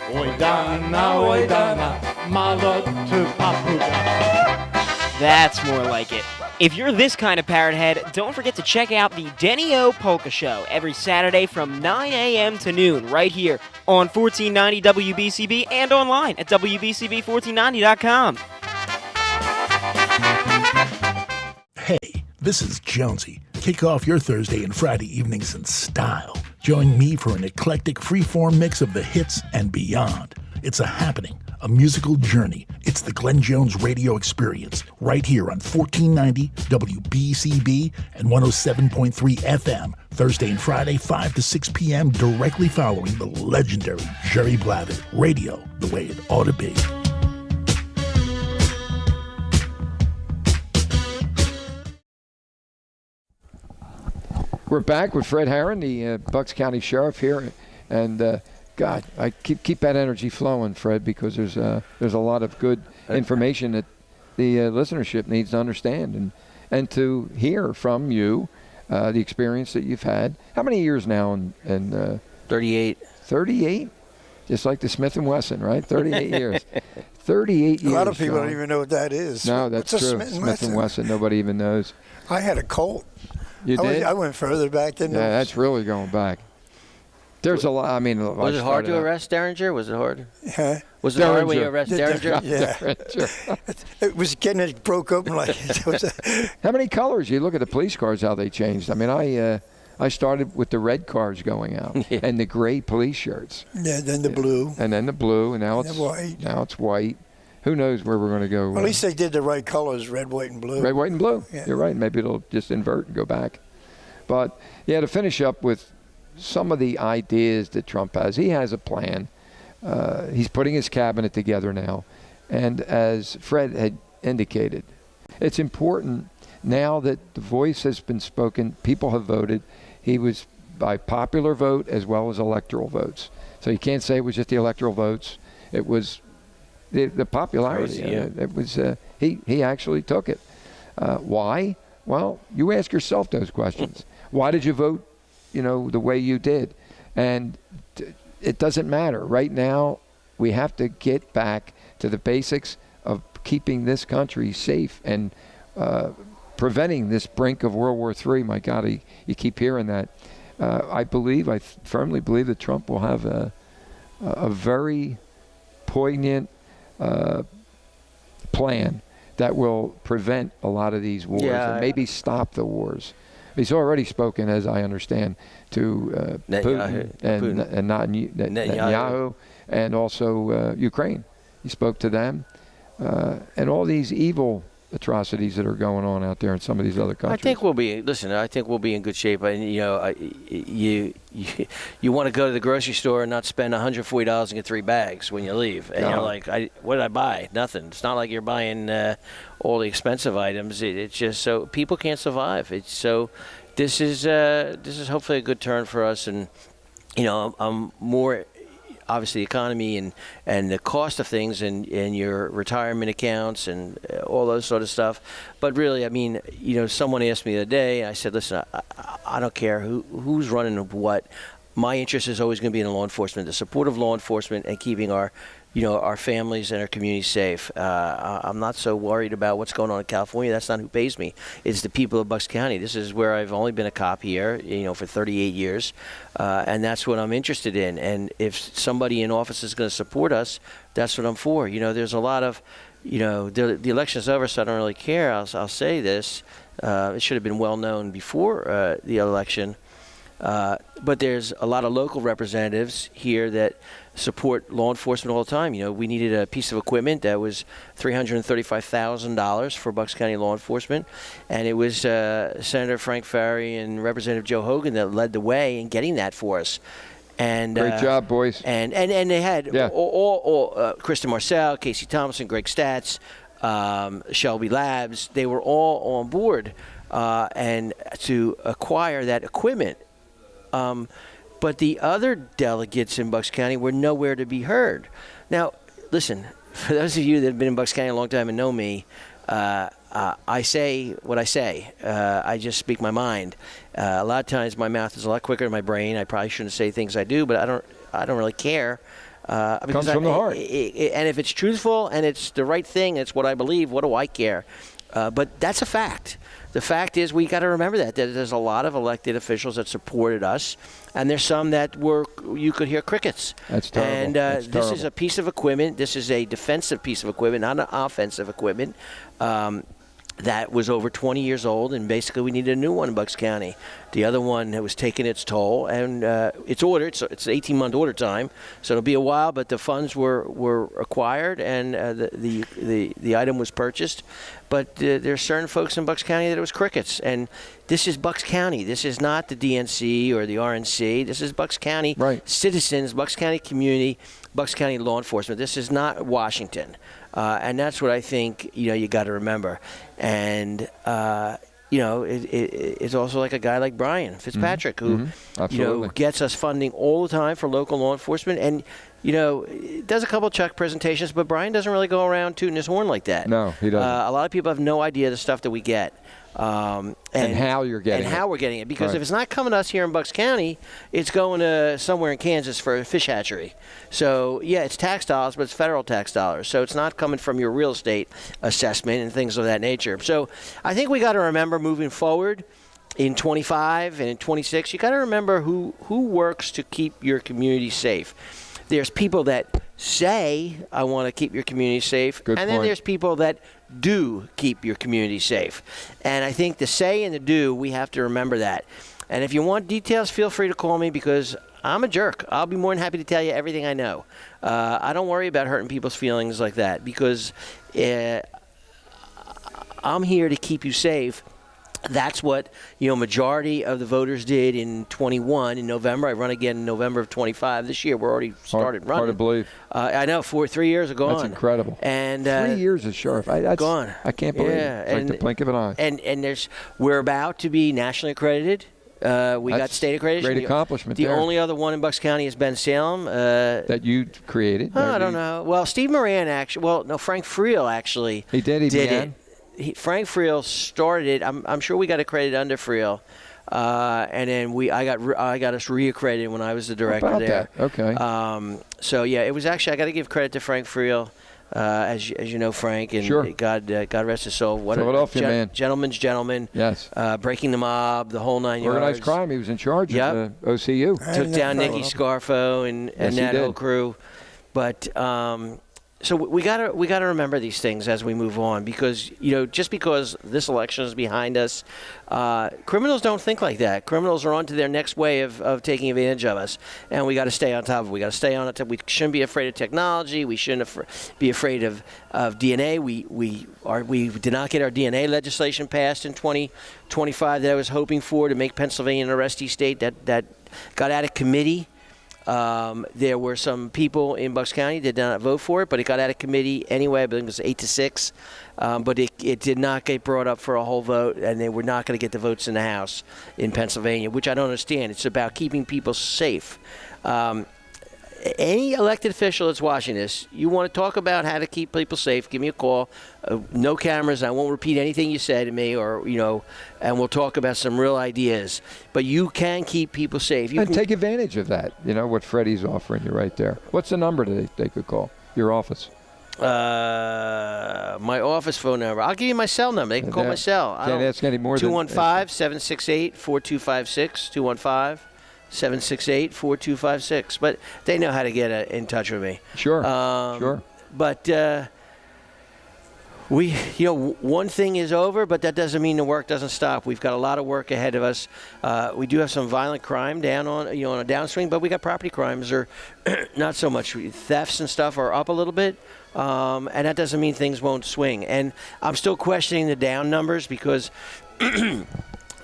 That's more like it. If you're this kind of parrot head, don't forget to check out the Denny-O Polka Show every Saturday from 9 a.m. to noon right here on 1490 WBCB and online at WBCB1490.com. Hey, this is Jonesy. Kick off your Thursday and Friday evenings in style. Join me for an eclectic freeform mix of the hits and beyond. It's a happening, a musical journey. It's the Glenn Jones radio experience right here on 1490 WBCB and 107.3 FM, Thursday and Friday, 5 to 6 p.m., directly following the legendary Jerry Blavitt. Radio, the way it ought to be. We're back with Fred Harran, the Bucks County Sheriff here, and God, I keep that energy flowing, Fred, because there's a lot of good information that the listenership needs to understand and to hear from you the experience that you've had. How many years now? In 38. 38? Just like the Smith & Wesson, right? 38 years. 38 years. A lot of people John. don't even know what that is. No, that's What's a true. Smith & Wesson, nobody even knows. I had a Colt. You did? I went further back than Yeah, that's really going back. There's a lot. I mean, was it hard to arrest Derringer? Was it hard? Huh? Was it hard when you arrested Derringer? Yeah. It was getting it broke open like it was How many colors? You look at the police cars, how they changed. I mean, I started with the red cars going out and the gray police shirts. Yeah, then the blue. And then the blue, and now it's white. Now it's white. Who knows where we're going to go? Well, at least they did the right colors, red, white, and blue. Red, white, and blue. Yeah. You're right. Maybe it'll just invert and go back. But, yeah, to finish up with some of the ideas that Trump has, he has a plan. He's putting his cabinet together now. And as Fred had indicated, it's important now that the voice has been spoken, people have voted. He was by popular vote as well as electoral votes. So you can't say it was just the electoral votes. It was the popularity. Crazy, yeah. It was he actually took it. Why? Well, you ask yourself those questions. Why did you vote, the way you did? And it doesn't matter. Right now, we have to get back to the basics of keeping this country safe and preventing this brink of World War III. My God, you keep hearing that. I firmly believe that Trump will have a very poignant plan that will prevent a lot of these wars and maybe stop the wars. He's already spoken, as I understand, to Putin and Netanyahu and also Ukraine. He spoke to them and all these evil atrocities that are going on out there in some of these other countries. I think we'll be in good shape. And you want to go to the grocery store and not spend $140 and get 3 bags when you leave. And you're like, what did I buy? Nothing. It's not like you're buying all the expensive items. It's just so people can't survive. This is hopefully a good turn for us. And I'm more. Obviously, the economy and the cost of things and your retirement accounts and all those sort of stuff. But really, I mean, someone asked me the other day, I said, listen, I don't care who's running what. My interest is always going to be in law enforcement, the support of law enforcement and keeping our families and our communities safe. I'm not so worried about what's going on in California. That's not who pays me. It's the people of Bucks County. This is where I've only been a cop here, for 38 years, and that's what I'm interested in. And if somebody in office is going to support us, that's what I'm for. There's a lot of, the election's over, so I don't really care. I'll say this. It should have been well known before the election. But there's a lot of local representatives here that support law enforcement all the time. We needed a piece of equipment that was $335,000 for Bucks County law enforcement, and it was Senator Frank Farry and Representative Joe Hogan that led the way in getting that for us. And great job, boys. And they had all Kristen Marcel, Casey Thompson, Greg Statz, Shelby Labs. They were all on board and to acquire that equipment. But the other delegates in Bucks County were nowhere to be heard. Now, listen, for those of you that have been in Bucks County a long time and know me, I say what I say. I just speak my mind. A lot of times my mouth is a lot quicker than my brain. I probably shouldn't say things I do, but I don't really care. Comes from the heart. And if it's truthful and it's the right thing, it's what I believe, what do I care? But that's a fact. The fact is we got to remember that there's a lot of elected officials that supported us, and there's some that you could hear crickets. That's terrible. And this is a piece of equipment. This is a defensive piece of equipment, not an offensive equipment. That was over 20 years old, and basically we needed a new one in Bucks County. The other one was taking its toll, and it's ordered, so it's an 18-month order time, so it'll be a while, but the funds were acquired, and the item was purchased. But there are certain folks in Bucks County that it was crickets, and this is Bucks County. This is not the DNC or the RNC. This is Bucks County citizens, Bucks County community, Bucks County law enforcement. This is not Washington. And that's what I think, you got to remember. And, it's also like a guy like Brian Fitzpatrick, who, gets us funding all the time for local law enforcement. And does a couple of Chuck presentations, but Brian doesn't really go around tooting his horn like that. No, he doesn't. A lot of people have no idea the stuff that we get. And how you're getting it. And how we're getting it. Because if it's not coming to us here in Bucks County, it's going to somewhere in Kansas for a fish hatchery. So, yeah, it's tax dollars, but it's federal tax dollars. So it's not coming from your real estate assessment and things of that nature. So I think we got to remember moving forward in 25 and in 26, you got to remember who works to keep your community safe. There's people that say, I want to keep your community safe. Good and point. then there's people that do keep your community safe. And I think the say and the do, we have to remember that. And if you want details, feel free to call me because I'm a jerk. I'll be more than happy to tell you everything I know. I don't worry about hurting people's feelings like that because I'm here to keep you safe. That's what, majority of the voters did in 21 in November. I run again in November of 25. This year, we're already started running. Hard to believe. I know, 3 years are gone. That's incredible. And 3 years is sheriff. That's gone. I can't believe it. It's like the blink of an eye. And we're about to be nationally accredited. We got state accreditation. Great accomplishment. The only other one in Bucks County is Ben Salem. That you created. I don't know. Well, Steve Moran Frank Friel actually. He did. He did it. Frank Friel started it. I'm sure we got accredited under Friel, and then I got us reaccredited when I was the director there. That? Okay. So yeah, it was actually I got to give credit to Frank Friel, as you know Frank, and sure. God rest his soul. What Philadelphia man, gentleman's gentleman. Yes. Breaking the mob, the whole 9 yards. Organized crime. He was in charge of the OCU. Took down Nicky Scarfo and that whole crew, but. So we gotta remember these things as we move on because just because this election is behind us, criminals don't think like that. Criminals are on to their next way of taking advantage of us, and we got to stay on top of it. We got to stay on it. We shouldn't be afraid of technology. We shouldn't be afraid of DNA. We did not get our DNA legislation passed in 2025 that I was hoping for to make Pennsylvania an arrestee state. That got out of committee. There were some people in Bucks County that did not vote for it, but it got out of committee anyway. I believe it was 8-6. But it did not get brought up for a whole vote, and they were not going to get the votes in the House in Pennsylvania, which I don't understand. It's about keeping people safe. Any elected official that's watching this, you want to talk about how to keep people safe, give me a call. No cameras. I won't repeat anything you say to me and we'll talk about some real ideas. But you can keep people safe. You can take advantage of that, what Freddie's offering you right there. What's the number that they could call? Your office? My office phone number. I'll give you my cell number. They can call my cell. Can't ask any more than 215-768-4256. 215-768-4256. But they know how to get in touch with me. Sure. Sure. But one thing is over, but that doesn't mean the work doesn't stop. We've got a lot of work ahead of us. We do have some violent crime down on a downswing, but we got property crimes or not so much. Thefts and stuff are up a little bit. And that doesn't mean things won't swing. And I'm still questioning the down numbers because a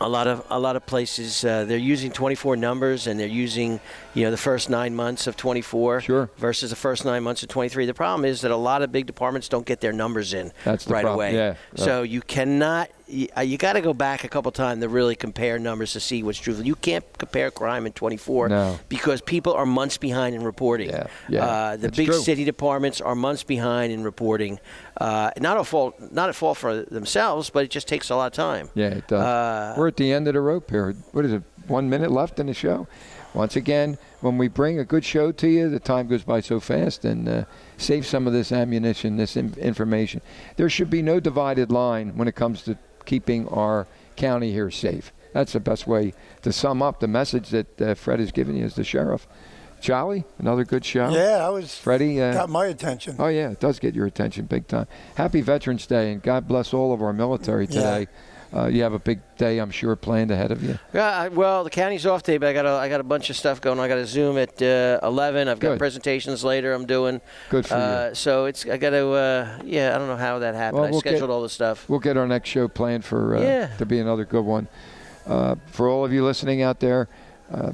lot of places they're using 24 numbers and they're using the first 9 months of 24 versus the first 9 months of 23. The problem is that a lot of big departments don't get their numbers in right away. Yeah. So you cannot. You got to go back a couple times to really compare numbers to see what's truthful. You can't compare crime in 24 because people are months behind in reporting. The big city departments are months behind in reporting. Not at fault for themselves, but it just takes a lot of time. Yeah, it does. We're at the end of the rope here. What is it? 1 minute left in the show. Once again, when we bring a good show to you, the time goes by so fast, and save some of this ammunition, this information. There should be no divided line when it comes to keeping our county here safe. That's the best way to sum up the message that Fred has given you as the sheriff. Charlie, another good show. Yeah, Freddie got my attention. Oh yeah, it does get your attention big time. Happy Veterans Day, and God bless all of our military today. You have a big day, I'm sure, planned ahead of you. Yeah, well, the county's off today, but I got a bunch of stuff going on. I got a Zoom at 11. I've got presentations later I'm doing. Good for you. So I got to, I don't know how that happened. Well, I scheduled all the stuff. We'll get our next show planned for to be another good one. For all of you listening out there,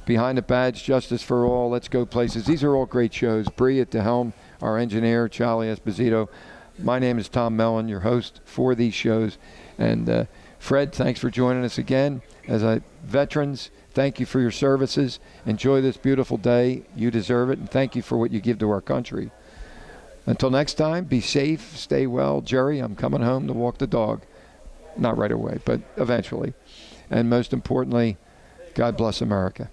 Behind the Badge, Justice for All, Let's Go Places. These are all great shows. Bree at the helm, our engineer, Charlie Esposito. My name is Tom Mellon, your host for these shows. And Fred, thanks for joining us again. Veterans, thank you for your services. Enjoy this beautiful day. You deserve it, and thank you for what you give to our country. Until next time, be safe, stay well. Jerry, I'm coming home to walk the dog. Not right away, but eventually. And most importantly, God bless America.